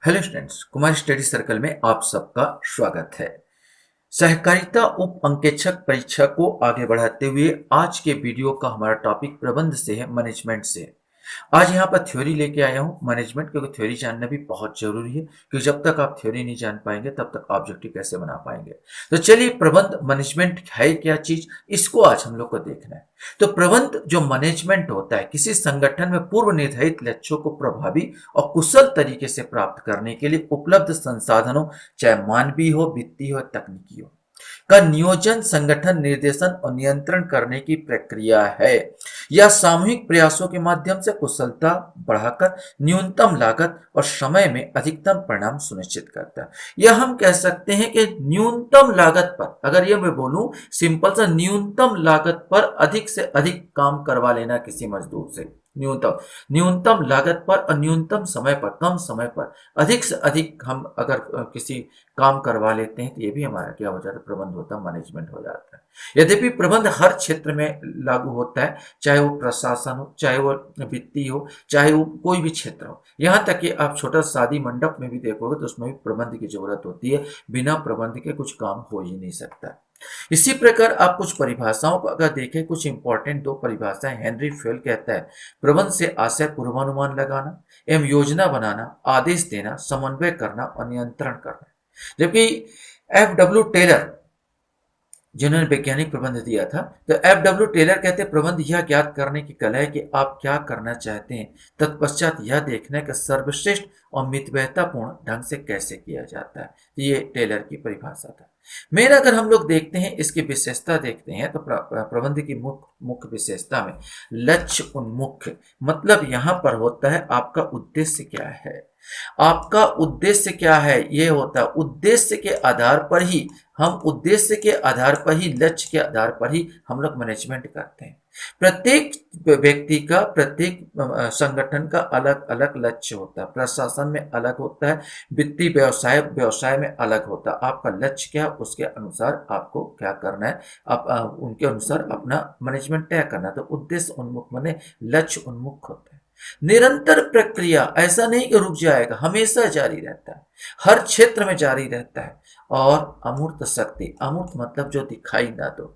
Hello students, Kumar study circle में आप सबका स्वागत है। सहकारिता उप अंकेक्षक परीक्षा को आगे बढ़ाते हुए आज के वीडियो का हमारा टॉपिक प्रबंध से है, मैनेजमेंट से है। आज यहाँ पर थ्योरी लेके आया हूँ मैनेजमेंट, क्योंकि थ्योरी जानना भी बहुत जरूरी है, क्योंकि जब तक आप थ्योरी नहीं जान पाएंगे तब तक ऑब्जेक्टिव कैसे बना पाएंगे। तो चलिए, प्रबंध मैनेजमेंट है क्या चीज, इसको आज हम लोग को देखना है। तो प्रबंध जो मैनेजमेंट होता है, किसी संगठन में पूर्व निर्धारित लक्ष्यों को प्रभावी और कुशल तरीके से प्राप्त करने के लिए उपलब्ध संसाधनों, चाहे मानवीय हो, वित्तीय हो, तकनीकी हो, का नियोजन, संगठन, निर्देशन और नियंत्रण करने की प्रक्रिया है। यह सामूहिक प्रयासों के माध्यम से कुशलता बढ़ाकर न्यूनतम लागत और समय में अधिकतम परिणाम सुनिश्चित करता है। यह हम कह सकते हैं कि न्यूनतम लागत पर, अगर ये मैं बोलूं सिंपल सा, न्यूनतम लागत पर अधिक से अधिक काम करवा लेना किसी मजदूर से, न्यूनतम न्यूनतम लागत पर और न्यूनतम समय पर, कम समय पर अधिक से अधिक हम अगर किसी काम करवा लेते हैं तो ये भी हमारा क्या हो जाता है, प्रबंध होता है, मैनेजमेंट हो जाता है। यद्यपि प्रबंध हर क्षेत्र में लागू होता है, चाहे वो प्रशासन हो, चाहे वो वित्तीय हो, चाहे वो कोई भी क्षेत्र हो। यहाँ तक कि आप छोटा शादी मंडप में भी देखोगे तो उसमें भी प्रबंध की जरूरत होती है। बिना प्रबंध के कुछ काम हो ही नहीं सकता। इसी प्रकार आप कुछ परिभाषाओं को अगर देखें, कुछ इंपॉर्टेंट दो परिभाषाएं हेनरी फेल कहता है, प्रबंध से आशय पूर्वानुमान लगाना एवं योजना बनाना, आदेश देना, समन्वय करना और नियंत्रण करना। जबकि F.W. टेलर, जिन्होंने वैज्ञानिक प्रबंध दिया था, तो F.W. टेलर कहते हैं, प्रबंध यह ज्ञात करने की कला है कि आप क्या करना चाहते हैं, तत्पश्चात यह देखना है कि सर्वश्रेष्ठ और मितव्ययतापूर्ण ढंग से कैसे किया जाता है। तो ये टेलर की परिभाषा था। मेन अगर हम लोग देखते हैं, इसकी विशेषता देखते हैं, तो प्रबंध की मुख्य विशेषता में लक्ष्य उन्मुख, मतलब यहां पर होता है आपका उद्देश्य क्या है। आपका उद्देश्य क्या है, ये होता है उद्देश्य के आधार पर ही, हम उद्देश्य के आधार पर ही, लक्ष्य के आधार पर ही हम लोग मैनेजमेंट करते हैं। प्रत्येक व्यक्ति का, प्रत्येक संगठन का अलग अलग लक्ष्य होता है। प्रशासन में अलग होता है, वित्तीय व्यवसाय व्यवसाय में अलग होता है। आपका लक्ष्य क्या है, उसके अनुसार आपको क्या करना है, आप उनके अनुसार अपना मैनेजमेंट तय करना है। तो उद्देश्य उन्मुख माने लक्ष्य उन्मुख होता है। निरंतर प्रक्रिया, ऐसा नहीं कि रुक जाएगा, हमेशा जारी रहता है, हर क्षेत्र में जारी रहता है। और अमूर्त शक्ति, अमूर्त मतलब जो दिखाई ना दो।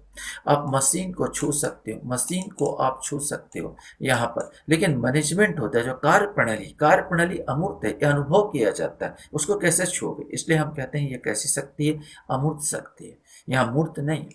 आप मशीन को छू सकते हो, मशीन को आप छू सकते हो यहाँ पर, लेकिन मैनेजमेंट होता है जो कार्यप्रणाली, कार्यप्रणाली अमूर्त है, यह अनुभव किया जाता है, उसको कैसे छूओगे। इसलिए हम कहते हैं ये कैसी शक्ति है, अमूर्त शक्ति है, यहाँ मूर्त नहीं,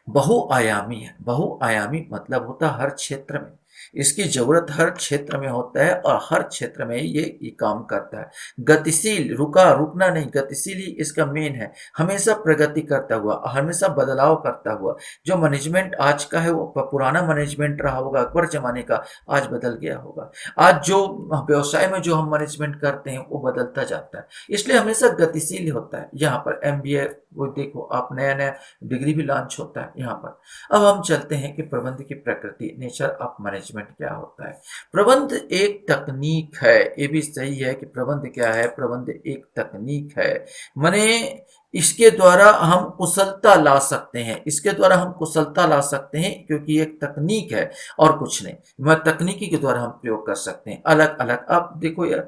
बहुआयामी है। बहुआयामी मतलब होता है हर क्षेत्र में, इसकी जरूरत हर क्षेत्र में होता है और हर क्षेत्र में ये काम करता है। गतिशील, रुका रुकना नहीं, गतिशील ही इसका मेन है, हमेशा प्रगति करता हुआ, हमेशा बदलाव करता हुआ। जो मैनेजमेंट आज का है वो पुराना मैनेजमेंट रहा होगा अकबर जमाने का, आज बदल गया होगा। आज जो व्यवसाय में जो हम मैनेजमेंट करते हैं वो बदलता जाता है, इसलिए हमेशा गतिशील होता है। यहाँ पर MBA वो देखो आप, नया नया डिग्री भी लॉन्च होता है यहाँ पर। अब हम चलते हैं कि प्रबंध की प्रकृति, नेचर ऑफ मैनेजमेंट क्या होता है। प्रबंध एक तकनीक है, ये भी सही है कि प्रबंध क्या है, प्रबंध एक तकनीक है। माने इसके द्वारा हम कुशलता ला सकते हैं, इसके द्वारा हम कुशलता ला सकते हैं, क्योंकि एक तकनीक है और कुछ नहीं। मैं तकनीकी के द्वारा हम प्रयोग कर सकते हैं अलग अलग। आप देखो यार,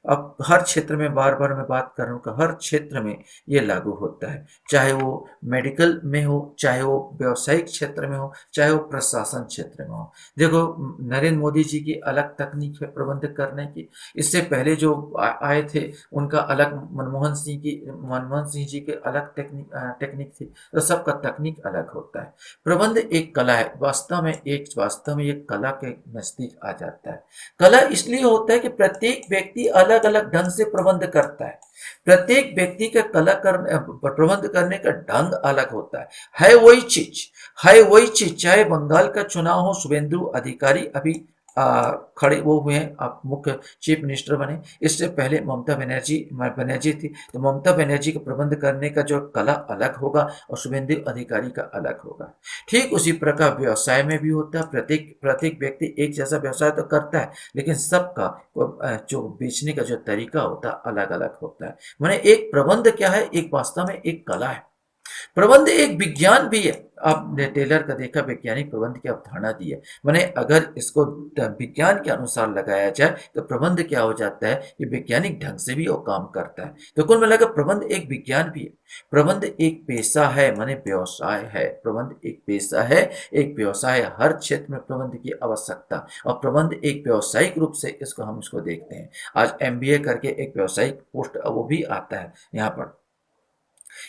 अब हर क्षेत्र में, बार बार मैं बात कर रहा हूँ, हर क्षेत्र में ये लागू होता है, चाहे वो मेडिकल में हो, चाहे वो व्यावसायिक क्षेत्र में हो, चाहे वो प्रशासन क्षेत्र में हो। देखो, नरेंद्र मोदी जी की अलग तकनीक है प्रबंध करने की, इससे पहले जो आए थे उनका अलग, मनमोहन सिंह जी के अलग टेक्निक थी। तो सबका तकनीक अलग होता है। प्रबंध एक कला है, वास्तव में एक कला के नजदीक आ जाता है। कला इसलिए होता है कि प्रत्येक व्यक्ति अलग अलग ढंग से प्रबंध करता है, प्रत्येक व्यक्ति का प्रबंध करने का ढंग अलग होता है वही चीज, है वही चीज। चाहे बंगाल का चुनाव हो, शुभेंदु अधिकारी अभी खड़े वो हुए हैं, आप मुख्य चीफ मिनिस्टर बने। इससे पहले ममता बनर्जी थी, तो ममता बनर्जी को प्रबंध करने का जो कला अलग होगा और शुभेंदु अधिकारी का अलग होगा। ठीक उसी प्रकार व्यवसाय में भी होता है, प्रत्येक प्रत्येक व्यक्ति एक जैसा व्यवसाय तो करता है, लेकिन सबका जो बेचने का जो तरीका होता है अलग अलग होता है। माने एक प्रबंध क्या है, एक वास्तव में एक कला है। प्रबंध एक विज्ञान भी है। आपने टेलर का देखा, वैज्ञानिक प्रबंध की अवधारणा दी है। मैंने अगर इसको विज्ञान के अनुसार लगाया जाए तो प्रबंध क्या हो जाता है कि वैज्ञानिक ढंग से भी वो काम करता है। तो कुल मिलाकर प्रबंध एक विज्ञान भी है। प्रबंध एक पेशा है, माने व्यवसाय है। प्रबंध एक पेशा है, एक व्यवसाय है। हर क्षेत्र में प्रबंध की आवश्यकता, और प्रबंध एक व्यावसायिक रूप से इसको देखते हैं। आज एमबीए करके एक व्यावसायिक पोस्ट वो भी आता है यहाँ पर,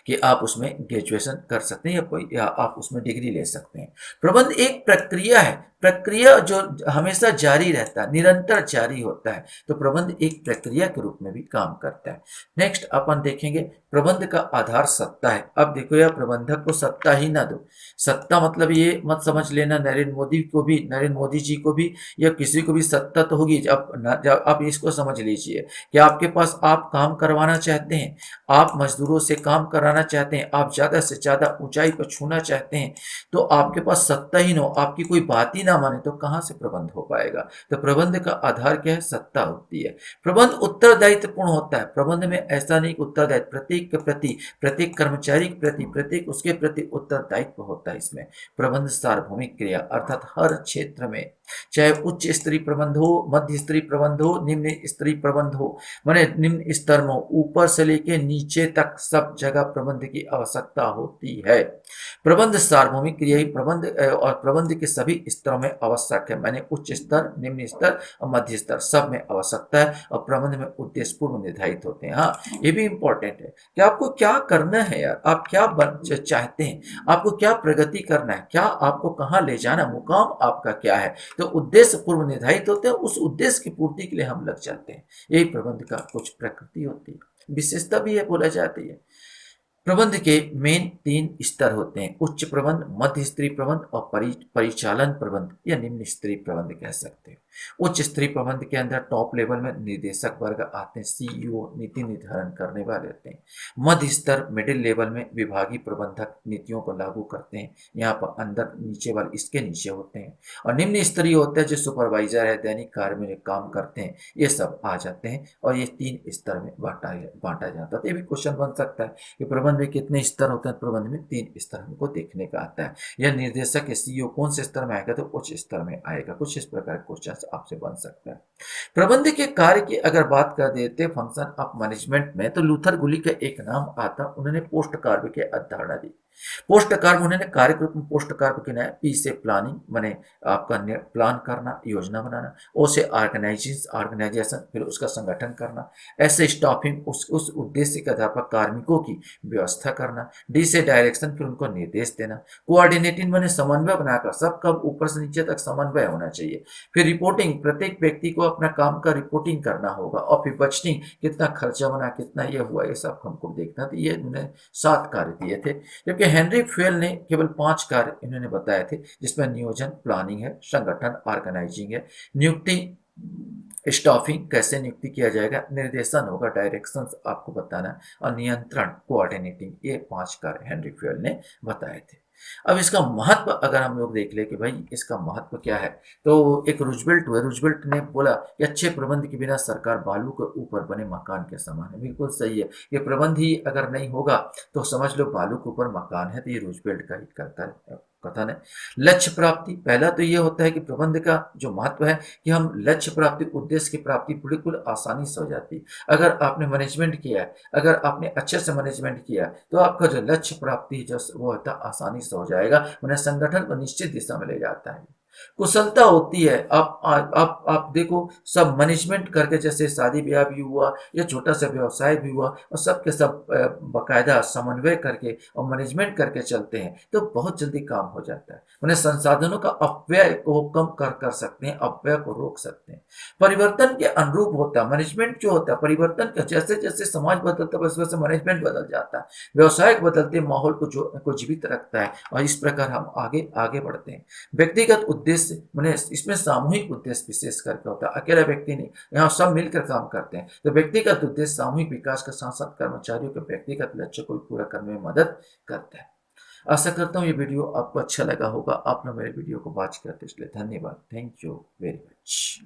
कि आप उसमें ग्रेजुएशन कर सकते हैं या आप उसमें डिग्री ले सकते हैं। प्रबंध एक प्रक्रिया है, प्रक्रिया जो हमेशा जारी रहता है, निरंतर जारी होता है। तो प्रबंध एक प्रक्रिया के रूप में भी काम करता है। नेक्स्ट अपन देखेंगे, प्रबंध का आधार सत्ता है। अब देखो यार, प्रबंधक को सत्ता ही ना दो। सत्ता मतलब ये मत समझ लेना नरेंद्र मोदी जी को भी या किसी को भी सत्ता तो होगी। जब आप इसको समझ लीजिए कि आपके पास, आप काम करवाना चाहते हैं, आप मजदूरों से काम कराना चाहते हैं, आप ज़्यादा से ज़्यादा ऊंचाई पर छूना चाहते हैं, तो आपके पास सत्ता ही ना हो, आपकी कोई बात ही ना माने, तो कहाँ से प्रबंध हो पाएगा। तो प्रबंध का आधार क्या है? सत्ता होती है। प्रबंध उत्तरदायित्वपूर्ण होता है। प्रबंध में ऐसा नहीं कि उत्तरदायित्व, प्रत्येक के प्रति, प्रत्येक कर्मचारी के प्रति, प्रत्येक उसके प्रति उत्तरदायित्व होता है। इसमें प्रबंध सार्वभौमिक क्रिया, अर्थात हर क्षेत्र में, चाहे उच्च स्तरीय प्रबंध हो, मध्य स्तरीय प्रबंध हो, निम्न स्तरीय प्रबंध हो, माने निम्न स्तर में ऊपर से लेके नीचे तक सब जगह प्रबंध की आवश्यकता होती है। प्रबंध सार्वभौमिक क्रिया ही प्रबंध और प्रबंध के सभी स्तरों में आवश्यक है। मैंने उच्च स्तर, निम्न स्तर और मध्य स्तर सब में आवश्यकता है, और प्रबंध में उद्देश्य पूर्व निर्धारित होते हैं। हाँ, ये भी इंपॉर्टेंट है कि आपको क्या करना है यार, आप क्या चाहते हैं, आपको क्या प्रगति करना है, क्या आपको कहाँ ले जाना, मुकाम आपका क्या है। तो उद्देश्य पूर्व निर्धारित होते हैं, उस उद्देश्य की पूर्ति के लिए हम लग जाते हैं। यही प्रबंध का कुछ प्रकृति होती है, विशेषता भी है, बोला जाती है। प्रबंध के मेन 3 स्तर होते हैं: उच्च प्रबंध, मध्य स्तरीय प्रबंध और परिचालन प्रबंध या निम्न स्तरीय प्रबंध कह सकते हैं। उच्च स्तरीय प्रबंध के अंदर टॉप लेवल में निदेशक वर्ग आते हैं, सीईओ नीति निर्धारण करने वाले होते हैं। मध्य स्तर मिडिल लेवल में विभागीय प्रबंधक नीतियों को लागू करते हैं, यहाँ पर अंदर नीचे वाले इसके नीचे होते हैं। और निम्न स्तरीय होता है जो सुपरवाइजर है, दैनिक कार्य में काम करते हैं, ये सब आ जाते हैं। और ये 3 स्तर में बांटा जाता है। तो ये भी क्वेश्चन बन सकता है कि प्रबंध में कितने स्तर होते हैं। प्रबंध में 3 स्तर हमको देखने का आता है। यह निर्देशक या सीईओ कौन से स्तर में आएगा, तो उच्च स्तर में आएगा। कुछ इस प्रकार क्वेश्चन आपसे बन सकता है। प्रबंध के कार्य की अगर बात कर देते फंक्शन ऑफ मैनेजमेंट में, तो लूथर गुली का एक नाम आता, उन्होंने पोस्ट कार्य की अवधारणा दी। पोस्ट कार्य उन्होंने कार्य के रूप में पोस्ट कार्य के नाम, पी से प्लानिंग, माने आपका प्लान करना, योजना बनाना, ओ से ऑर्गेनाइजेशन, फिर उसका संगठन करना, ऐसे स्टाफिंग, उस उद्देश्य के आधार पर कार्मिकों की व्यवस्था करना, डी से डायरेक्शन, फिर उनको निर्देश देना, कोऑर्डिनेटिंग माने समन्वय बनाकर, सबका ऊपर से नीचे तक समन्वय होना चाहिए, फिर रिपोर्टिंग, प्रत्येक व्यक्ति को अपना काम का रिपोर्टिंग करना होगा, और फिर बजटिंग, कितना खर्चा बना, कितना ये हुआ, ये सब हमको देखना। तो ये उन्होंने 7 कार्य दिए थे, जबकि हेनरी फेल ने केवल 5 कार्य इन्होंने बताए थे, जिसमें नियोजन प्लानिंग है, संगठन ऑर्गेनाइजिंग है, नियुक्ति स्टाफिंग कैसे नियुक्ति किया जाएगा, निर्देशन होगा, डायरेक्शंस आपको बताना, और नियंत्रण कोऑर्डिनेटिंग, ये 5 कार्य हेनरी फेल ने बताए थे। अब इसका महत्व अगर हम लोग देख ले कि भाई इसका महत्व क्या है, तो एक रूजवेल्ट हुए, रूजवेल्ट ने बोला कि अच्छे प्रबंध के बिना सरकार बालू के ऊपर बने मकान के समान है। बिल्कुल सही है, ये प्रबंध ही अगर नहीं होगा तो समझ लो बालू के ऊपर मकान है। तो ये रूजवेल्ट का ही करता है कथन है। लक्ष्य प्राप्ति, पहला तो ये होता है कि प्रबंध का जो महत्व है कि हम लक्ष्य प्राप्ति, उद्देश्य की प्राप्ति बिल्कुल आसानी से हो जाती है। अगर आपने मैनेजमेंट किया है, अगर आपने अच्छे से मैनेजमेंट किया, तो आपका जो लक्ष्य प्राप्ति जो वो होता है आसानी से हो जाएगा, उन्हें संगठन को निश्चित दिशा में ले जाता है। कुशलता होती है। आप देखो, सब मैनेजमेंट करके, जैसे शादी ब्याह भी हुआ या छोटा सा व्यवसाय भी हुआ, और सब के सब बाकायदा समन्वय करके और मैनेजमेंट करके चलते हैं, तो बहुत जल्दी काम हो जाता है। उन्हें संसाधनों का अपव्यय को कम कर सकते हैं, अपव्यय को रोक सकते हैं। परिवर्तन के अनुरूप होता है मैनेजमेंट जो होता है, परिवर्तन का जैसे जैसे समाज बदलता है वैसे वैसे मैनेजमेंट बदल जाता है। व्यवसाय बदलते माहौल को जीवित रखता है, और इस प्रकार हम आगे आगे बढ़ते हैं। व्यक्तिगत उद्देश्य, मैंने इसमें सामूहिक उद्देश्य विशेष करके होता है, अकेला व्यक्ति नहीं, यहाँ सब मिलकर काम करते हैं। तो व्यक्तिगत उद्देश्य सामूहिक विकास के साथ साथ कर्मचारियों के व्यक्तिगत लक्ष्य को पूरा करने में मदद करता है। आशा करता हूँ ये वीडियो आपको अच्छा लगा होगा। आपने मेरे वीडियो को वॉच करते इसलिए धन्यवाद। Thank you very much.